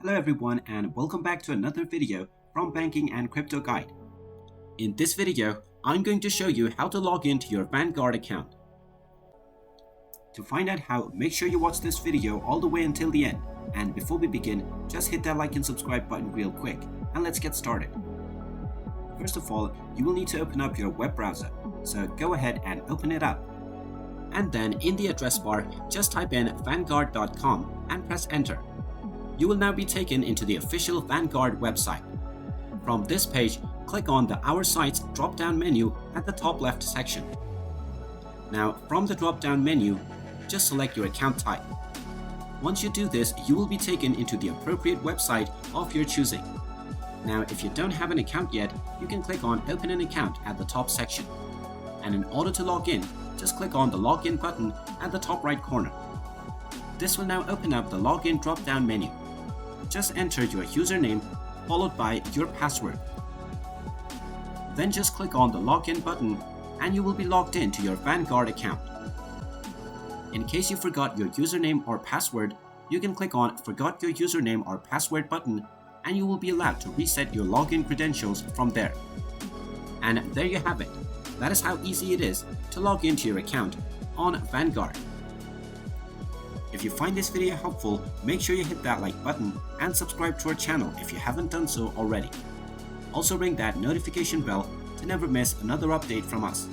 Hello everyone and welcome back to another video from Banking and Crypto Guide. In this video, I'm going to show you how to log into your Vanguard account. To find out how, make sure you watch this video all the way until the end, and before we begin, just hit that like and subscribe button real quick, and let's get started. First of all, you will need to open up your web browser, so go ahead and open it up. And then in the address bar, just type in vanguard.com and press enter. You will now be taken into the official Vanguard website. From this page, click on the Our Sites drop-down menu at the top left section. Now, from the drop-down menu, just select your account type. Once you do this, you will be taken into the appropriate website of your choosing. Now, if you don't have an account yet, you can click on Open an Account at the top section. And in order to log in, just click on the Login button at the top right corner. This will now open up the Login drop-down menu. Just enter your username followed by your password. Then just click on the Login button and you will be logged into your Vanguard account. In case you forgot your username or password, you can click on Forgot Your Username or Password button and you will be allowed to reset your login credentials from there. And there you have it. That is how easy it is to log into your account on Vanguard. If you find this video helpful, make sure you hit that like button and subscribe to our channel if you haven't done so already. Also ring that notification bell to never miss another update from us.